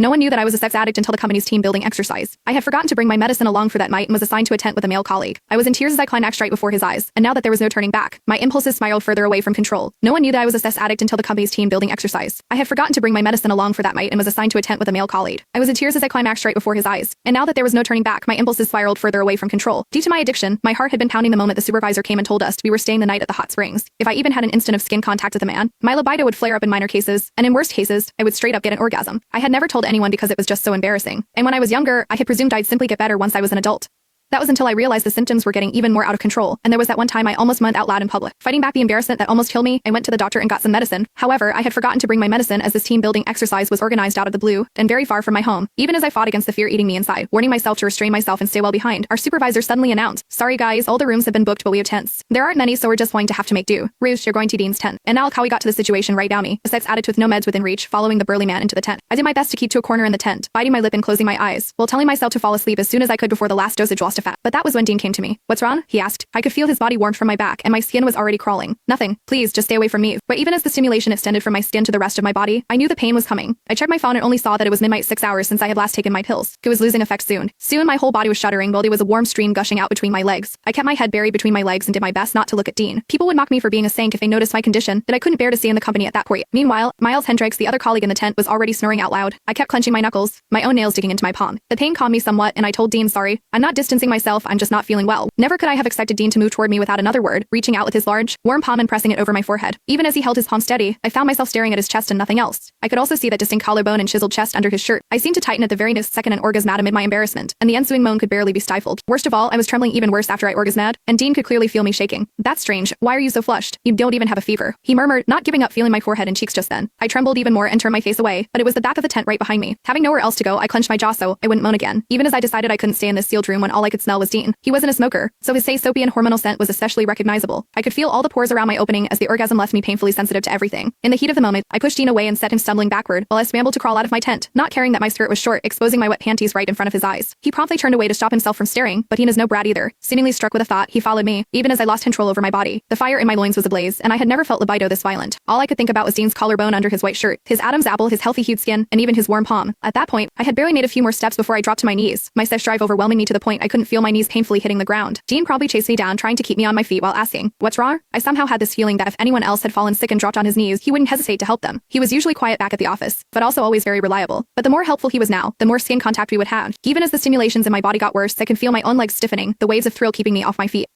No one knew that I was a sex addict until the company's team building exercise. I had forgotten to bring my medicine along for that night and was assigned to a tent with a male colleague. I was in tears as I climaxed right before his eyes, and now that there was no turning back, my impulses spiraled further away from control. No one knew that I was a sex addict until the company's team building exercise. I had forgotten to bring my medicine along for that night and was assigned to a tent with a male colleague. I was in tears as I climaxed right before his eyes, and now that there was no turning back, my impulses spiraled further away from control. Due to my addiction, my heart had been pounding the moment the supervisor came and told us we were staying the night at the hot springs. If I even had an instant of skin contact with a man, my libido would flare up in minor cases, and in worst cases, I would straight up get an orgasm. I had never told anyone because it was just so embarrassing. And when I was younger, I had presumed I'd simply get better once I was an adult. That was until I realized the symptoms were getting even more out of control, and there was that one time I almost moaned out loud in public. Fighting back the embarrassment that almost killed me, I went to the doctor and got some medicine. However, I had forgotten to bring my medicine as this team-building exercise was organized out of the blue and very far from my home. Even as I fought against the fear eating me inside, warning myself to restrain myself and stay well behind, our supervisor suddenly announced, "Sorry guys, all the rooms have been booked but we have tents. There aren't many so we're just going to have to make do. Roosh, you're going to Dean's tent." And now look how we got to the situation right now me, a sex addict with no meds within reach, following the burly man into the tent. I did my best to keep to a corner in the tent, biting my lip and closing my eyes, while telling myself to fall asleep as soon as I could before the last dosage lost to fat. But that was when Dean came to me. "What's wrong?" he asked. I could feel his body warmed from my back, and my skin was already crawling. "Nothing. Please, just stay away from me." But even as the stimulation extended from my skin to the rest of my body, I knew the pain was coming. I checked my phone and only saw that it was midnight 6 hours since I had last taken my pills. It was losing effect soon. Soon my whole body was shuddering while there was a warm stream gushing out between my legs. I kept my head buried between my legs and did my best not to look at Dean. People would mock me for being a saint if they noticed my condition, that I couldn't bear to stay in the company at that point. Meanwhile, Miles Hendricks, the other colleague in the tent, was already snoring out loud. I kept clenching my knuckles, my own nails digging into my palm. The pain calmed me somewhat, and I told Dean, "Sorry, I'm not distancing myself, I'm just not feeling well." Never could I have expected Dean to move toward me without another word, reaching out with his large, warm palm and pressing it over my forehead. Even as he held his palm steady, I found myself staring at his chest and nothing else. I could also see that distinct collarbone and chiseled chest under his shirt. I seemed to tighten at the very next second and orgasmed amid my embarrassment, and the ensuing moan could barely be stifled. Worst of all, I was trembling even worse after I orgasmed, and Dean could clearly feel me shaking. "That's strange. Why are you so flushed? You don't even have a fever," he murmured, not giving up feeling my forehead and cheeks just then. I trembled even more and turned my face away, but it was the back of the tent right behind me. Having nowhere else to go, I clenched my jaw so I wouldn't moan again, even as I decided I couldn't stay in this sealed room when all I could smell was Dean. He wasn't a smoker, so his soapy and hormonal scent was especially recognizable. I could feel all the pores around my opening as the orgasm left me painfully sensitive to everything. In the heat of the moment, I pushed Dean away and set him stumbling backward while I scrambled to crawl out of my tent, not caring that my skirt was short, exposing my wet panties right in front of his eyes. He promptly turned away to stop himself from staring, but he is no brat either. Seemingly struck with a thought, he followed me, even as I lost control over my body. The fire in my loins was ablaze, and I had never felt libido this violent. All I could think about was Dean's collarbone under his white shirt, his Adam's apple, his healthy-hued skin, and even his warm palm. At that point, I had barely made a few more steps before I dropped to my knees, my sex drive overwhelming me to the point I couldn't feel my knees painfully hitting the ground. Dean probably chased me down, trying to keep me on my feet while asking, "What's wrong?" I somehow had this feeling that if anyone else had fallen sick and dropped on his knees, he wouldn't hesitate to help them. He was usually quiet back at the office, but also always very reliable. But the more helpful he was now, the more skin contact we would have. Even as the stimulations in my body got worse, I could feel my own legs stiffening, the waves of thrill keeping me off my feet.